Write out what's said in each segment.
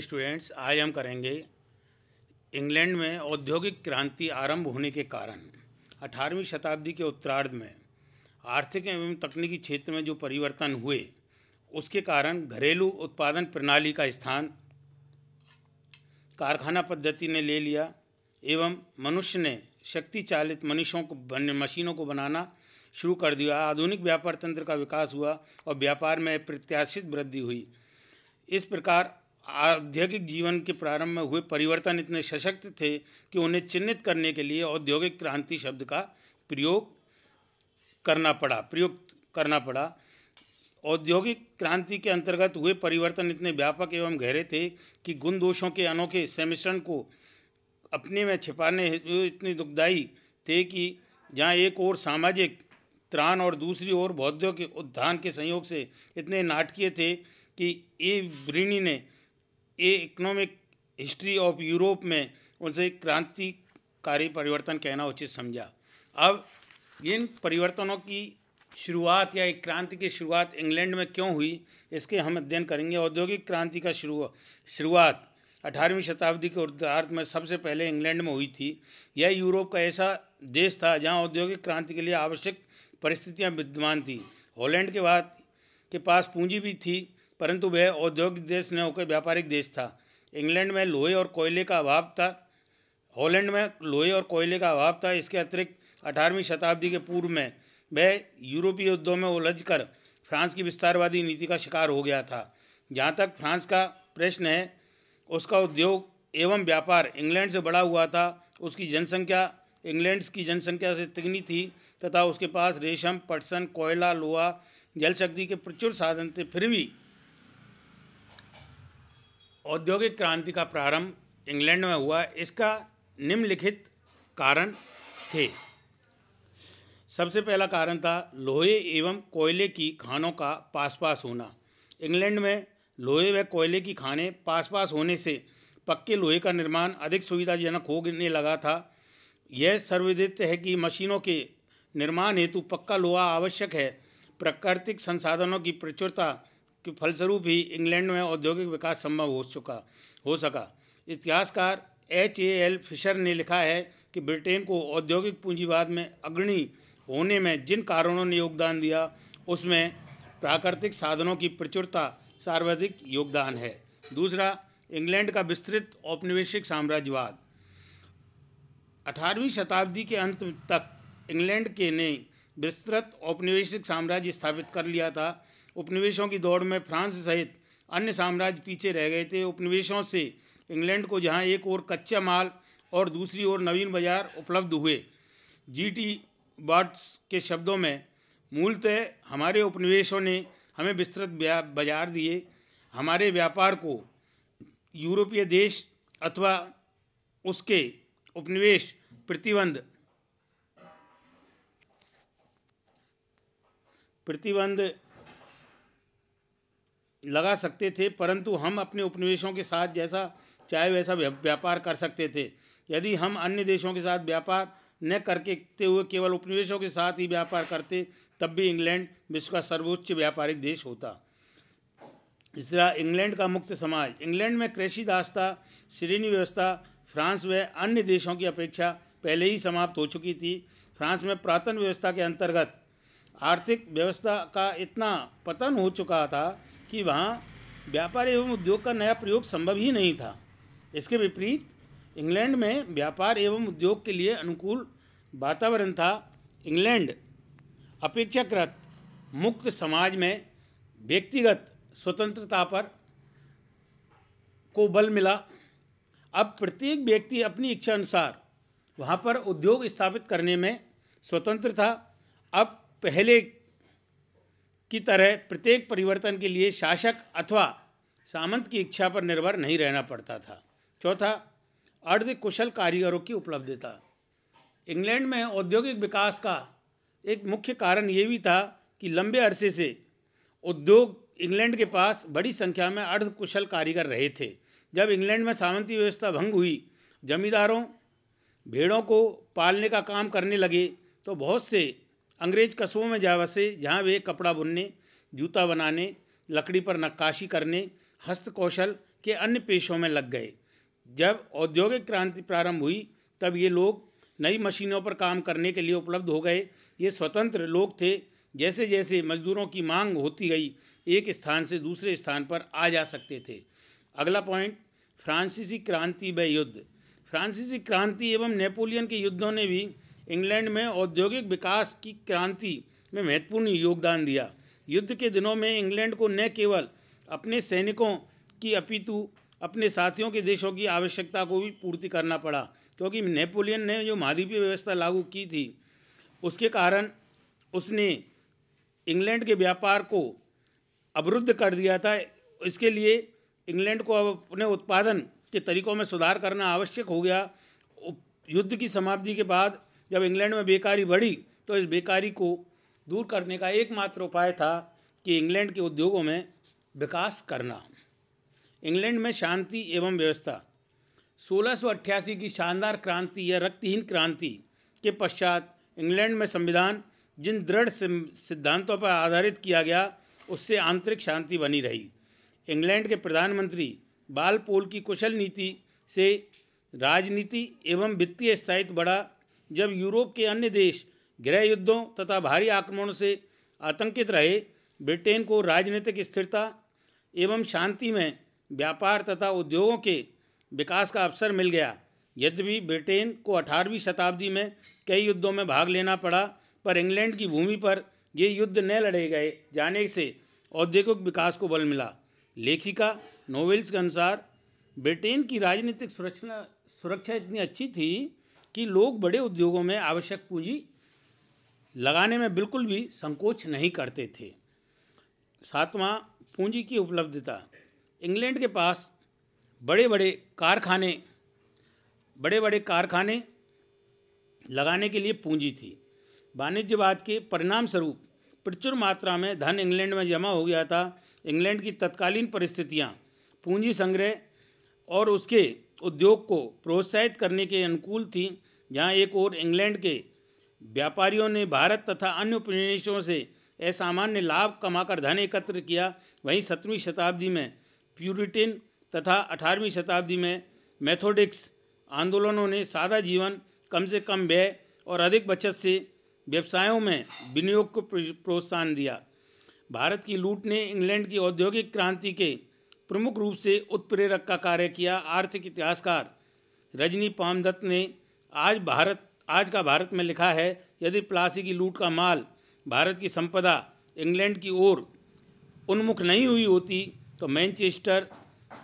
Students, आज हम करेंगे इंग्लैंड में औद्योगिक क्रांति आरंभ होने के कारण 18वीं शताब्दी के उत्तरार्ध में आर्थिक एवं तकनीकी क्षेत्र में जो परिवर्तन हुए उसके कारण घरेलू उत्पादन प्रणाली का स्थान कारखाना पद्धति ने ले लिया एवं मनुष्य ने शक्ति चालित मशीनों को बनाना शुरू कर दिया। आधुनिक व्यापार तंत्र का विकास हुआ और व्यापार में अप्रत्याशित वृद्धि हुई। इस प्रकार औद्योगिक जीवन के प्रारंभ में हुए परिवर्तन इतने सशक्त थे कि उन्हें चिन्हित करने के लिए औद्योगिक क्रांति शब्द का प्रयोग करना पड़ा। औद्योगिक क्रांति के अंतर्गत हुए परिवर्तन इतने व्यापक एवं गहरे थे कि गुण दोषों के अनोखे सम्मिश्रण को अपने में छिपाने इतने दुखदायी थे कि जहाँ एक ओर सामाजिक त्राण और दूसरी ओर बौद्धिक उत्थान के संयोग से इतने नाटकीय थे कि ए ब्रिनी ने इकोनॉमिक हिस्ट्री ऑफ यूरोप में उनसे क्रांतिकारी परिवर्तन कहना उचित समझा। अब इन परिवर्तनों की शुरुआत या एक क्रांति की शुरुआत इंग्लैंड में क्यों हुई, इसके हम अध्ययन करेंगे। औद्योगिक क्रांति का शुरुआत 18वीं शताब्दी के उत्तरार्ध में सबसे पहले इंग्लैंड में हुई थी। यह यूरोप का ऐसा देश था जहां औद्योगिक क्रांति के लिए आवश्यक परिस्थितियां विद्यमान थी। हॉलैंड के पास पूंजी भी थी, परंतु वह औद्योगिक देश न होकर व्यापारिक देश था। इंग्लैंड में लोहे और कोयले का अभाव था। हॉलैंड में लोहे और कोयले का अभाव था। इसके अतिरिक्त 18वीं शताब्दी के पूर्व में वह यूरोपीय युद्धों में उलझकर फ्रांस की विस्तारवादी नीति का शिकार हो गया था। जहाँ तक फ्रांस का प्रश्न है, उसका उद्योग एवं व्यापार इंग्लैंड से बड़ा हुआ था। उसकी जनसंख्या इंग्लैंड की जनसंख्या से तिगुनी थी तथा उसके पास रेशम, पटसन, कोयला, लोहा, जल शक्ति के प्रचुर साधन थे। फिर भी औद्योगिक क्रांति का प्रारंभ इंग्लैंड में हुआ। इसका निम्नलिखित कारण थे। सबसे पहला कारण था लोहे एवं कोयले की खानों का पास होना। इंग्लैंड में लोहे व कोयले की खानें पास होने से पक्के लोहे का निर्माण अधिक सुविधाजनक होने लगा था। यह सर्वविदित है कि मशीनों के निर्माण हेतु पक्का लोहा आवश्यक है। प्राकृतिक संसाधनों की प्रचुरता के फलस्वरूप ही इंग्लैंड में औद्योगिक विकास संभव हो सका। इतिहासकार H.A.L. फिशर ने लिखा है कि ब्रिटेन को औद्योगिक पूंजीवाद में अग्रणी होने में जिन कारणों ने योगदान दिया उसमें प्राकृतिक साधनों की प्रचुरता सर्वाधिक योगदान है। दूसरा, इंग्लैंड का विस्तृत औपनिवेशिक साम्राज्यवाद। 18वीं शताब्दी के अंत तक इंग्लैंड ने विस्तृत औपनिवेशिक साम्राज्य स्थापित कर लिया था। उपनिवेशों की दौड़ में फ्रांस सहित अन्य साम्राज्य पीछे रह गए थे। उपनिवेशों से इंग्लैंड को जहां एक ओर कच्चा माल और दूसरी ओर नवीन बाजार उपलब्ध हुए। G.T. बर्ट्स के शब्दों में, मूलतः हमारे उपनिवेशों ने हमें विस्तृत बाजार दिए। हमारे व्यापार को यूरोपीय देश अथवा उसके उपनिवेश प्रतिबंध लगा सकते थे, परंतु हम अपने उपनिवेशों के साथ जैसा चाहे वैसा व्यापार कर सकते थे। यदि हम अन्य देशों के साथ व्यापार न करते हुए केवल उपनिवेशों के साथ ही व्यापार करते, तब भी इंग्लैंड विश्व का सर्वोच्च व्यापारिक देश होता। तीसरा, इंग्लैंड का मुक्त समाज। इंग्लैंड में कृषि दासता श्रेणी व्यवस्था फ्रांस व अन्य देशों की अपेक्षा पहले ही समाप्त हो चुकी थी। फ्रांस में पुरातन व्यवस्था के अंतर्गत आर्थिक व्यवस्था का इतना पतन हो चुका था कि वहाँ व्यापार एवं उद्योग का नया प्रयोग संभव ही नहीं था। इसके विपरीत इंग्लैंड में व्यापार एवं उद्योग के लिए अनुकूल वातावरण था। इंग्लैंड अपेक्षाकृत मुक्त समाज में व्यक्तिगत स्वतंत्रता को बल मिला। अब प्रत्येक व्यक्ति अपनी इच्छा अनुसार वहाँ पर उद्योग स्थापित करने में स्वतंत्र था। अब पहले की तरह प्रत्येक परिवर्तन के लिए शासक अथवा सामंत की इच्छा पर निर्भर नहीं रहना पड़ता था। चौथा, अर्धकुशल कारीगरों की उपलब्धता। इंग्लैंड में औद्योगिक विकास का एक मुख्य कारण ये भी था कि लंबे अरसे से उद्योग इंग्लैंड के पास बड़ी संख्या में अर्धकुशल कारीगर रहे थे। जब इंग्लैंड में सामंती व्यवस्था भंग हुई, जमींदारों भेड़ों को पालने का काम करने लगे, तो बहुत से अंग्रेज कस्बों में जा बसे, जहाँ वे कपड़ा बुनने, जूता बनाने, लकड़ी पर नक्काशी करने, हस्तकौशल के अन्य पेशों में लग गए। जब औद्योगिक क्रांति प्रारंभ हुई तब ये लोग नई मशीनों पर काम करने के लिए उपलब्ध हो गए। ये स्वतंत्र लोग थे। जैसे जैसे मजदूरों की मांग होती गई, एक स्थान से दूसरे स्थान पर आ जा सकते थे। अगला पॉइंट, फ्रांसीसी क्रांति व युद्ध। फ्रांसीसी क्रांति एवं नेपोलियन के युद्धों ने भी इंग्लैंड में औद्योगिक विकास की क्रांति में महत्वपूर्ण योगदान दिया। युद्ध के दिनों में इंग्लैंड को न केवल अपने सैनिकों की अपितु अपने साथियों के देशों की आवश्यकता को भी पूर्ति करना पड़ा, क्योंकि नेपोलियन ने जो महाद्वीपीय व्यवस्था लागू की थी उसके कारण उसने इंग्लैंड के व्यापार को अवरुद्ध कर दिया था। इसके लिए इंग्लैंड को अब अपने उत्पादन के तरीकों में सुधार करना आवश्यक हो गया। युद्ध की समाप्ति के बाद जब इंग्लैंड में बेकारी बढ़ी तो इस बेकारी को दूर करने का एकमात्र उपाय था कि इंग्लैंड के उद्योगों में विकास करना। इंग्लैंड में शांति एवं व्यवस्था। 1688 की शानदार क्रांति या रक्तहीन क्रांति के पश्चात इंग्लैंड में संविधान जिन दृढ़ सिद्धांतों पर आधारित किया गया उससे आंतरिक शांति बनी रही। इंग्लैंड के प्रधानमंत्री वालपोल की कुशल नीति से राजनीति एवं वित्तीय स्थायित्व बढ़ा। जब यूरोप के अन्य देश गृह युद्धों तथा भारी आक्रमणों से आतंकित रहे, ब्रिटेन को राजनीतिक स्थिरता एवं शांति में व्यापार तथा उद्योगों के विकास का अवसर मिल गया। यद्यपि ब्रिटेन को 18वीं शताब्दी में कई युद्धों में भाग लेना पड़ा, पर इंग्लैंड की भूमि पर ये युद्ध न लड़े गए जाने से औद्योगिक विकास को बल मिला। लेखिका नोवेल्स के अनुसार ब्रिटेन की राजनीतिक सुरक्षा इतनी अच्छी थी कि लोग बड़े उद्योगों में आवश्यक पूंजी लगाने में बिल्कुल भी संकोच नहीं करते थे। 7वां, पूंजी की उपलब्धता। इंग्लैंड के पास बड़े बड़े कारखाने लगाने के लिए पूंजी थी। वाणिज्यवाद के परिणाम स्वरूप प्रचुर मात्रा में धन इंग्लैंड में जमा हो गया था। इंग्लैंड की तत्कालीन परिस्थितियां पूंजी संग्रह और उसके उद्योग को प्रोत्साहित करने के अनुकूल थीं। जहां एक ओर इंग्लैंड के व्यापारियों ने भारत तथा अन्य उपनिवेशों से असामान्य लाभ कमाकर धन एकत्र किया, वहीं 17वीं शताब्दी में प्यूरिटन तथा 18वीं शताब्दी में मेथोडिक्स आंदोलनों ने सादा जीवन, कम से कम व्यय और अधिक बचत से व्यवसायों में विनियोग को प्रोत्साहन दिया। भारत की लूट ने इंग्लैंड की औद्योगिक क्रांति के प्रमुख रूप से उत्प्रेरक का कार्य किया। आर्थिक इतिहासकार रजनी पामदत्त ने आज का भारत में लिखा है, यदि प्लासी की लूट का माल भारत की संपदा इंग्लैंड की ओर उन्मुख नहीं हुई होती तो मैनचेस्टर,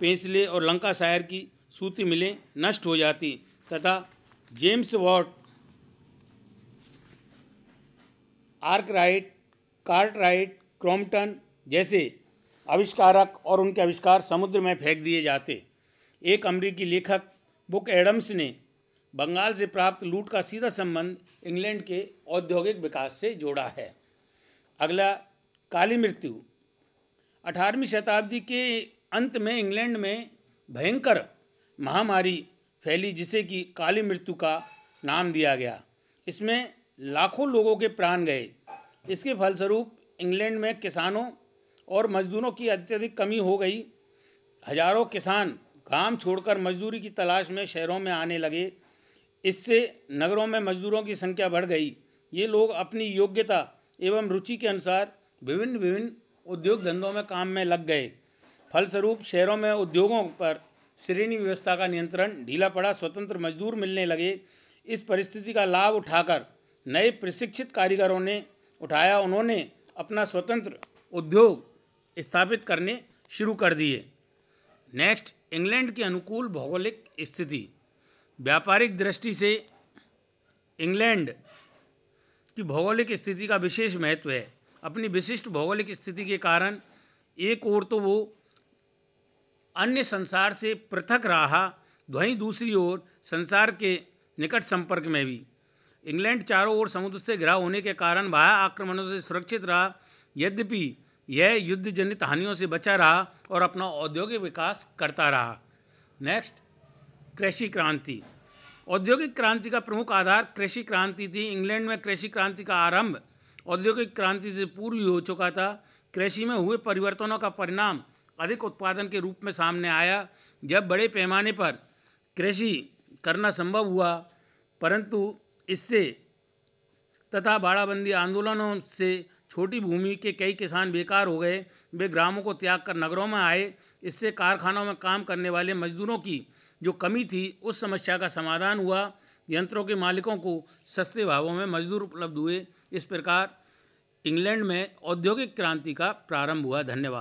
पेंसले और लंकाशायर की सूती मिलें नष्ट हो जाती तथा James Watt, Arkwright, Cartwright, Crompton जैसे आविष्कारक और उनके आविष्कार समुद्र में फेंक दिए जाते। एक अमेरिकी लेखक बुक एडम्स ने बंगाल से प्राप्त लूट का सीधा संबंध इंग्लैंड के औद्योगिक विकास से जोड़ा है। अगला, काली मृत्यु। 18वीं शताब्दी के अंत में इंग्लैंड में भयंकर महामारी फैली जिसे कि काली मृत्यु का नाम दिया गया। इसमें लाखों लोगों के प्राण गए। इसके फलस्वरूप इंग्लैंड में किसानों और मजदूरों की अत्यधिक कमी हो गई। हजारों किसान काम छोड़कर मजदूरी की तलाश में शहरों में आने लगे। इससे नगरों में मजदूरों की संख्या बढ़ गई। ये लोग अपनी योग्यता एवं रुचि के अनुसार विभिन्न उद्योग धंधों में काम में लग गए। फलस्वरूप शहरों में उद्योगों पर श्रेणी व्यवस्था का नियंत्रण ढीला पड़ा। स्वतंत्र मजदूर मिलने लगे। इस परिस्थिति का लाभ उठाकर नए प्रशिक्षित कारीगरों ने उठाया। उन्होंने अपना स्वतंत्र उद्योग स्थापित करने शुरू कर दिए। नेक्स्ट, इंग्लैंड की अनुकूल भौगोलिक स्थिति। व्यापारिक दृष्टि से इंग्लैंड की भौगोलिक स्थिति का विशेष महत्व है। अपनी विशिष्ट भौगोलिक स्थिति के कारण एक ओर तो वो अन्य संसार से पृथक रहा, वहीं दूसरी ओर संसार के निकट संपर्क में भी। इंग्लैंड चारों ओर समुद्र से घिरा होने के कारण बाह्य आक्रमणों से सुरक्षित रहा। यद्यपि यह युद्ध जनित हानियों से बचा रहा और अपना औद्योगिक विकास करता रहा। नेक्स्ट, कृषि क्रांति। औद्योगिक क्रांति का प्रमुख आधार कृषि क्रांति थी। इंग्लैंड में कृषि क्रांति का आरंभ औद्योगिक क्रांति से पूर्व ही हो चुका था। कृषि में हुए परिवर्तनों का परिणाम अधिक उत्पादन के रूप में सामने आया। जब बड़े पैमाने पर कृषि करना संभव हुआ, परंतु इससे तथा बाड़ाबंदी आंदोलनों से छोटी भूमि के कई किसान बेकार हो गए। वे ग्रामों को त्याग कर नगरों में आए। इससे कारखानों में काम करने वाले मजदूरों की जो कमी थी, उस समस्या का समाधान हुआ। यंत्रों के मालिकों को सस्ते भावों में मजदूर उपलब्ध हुए। इस प्रकार इंग्लैंड में औद्योगिक क्रांति का प्रारंभ हुआ। धन्यवाद।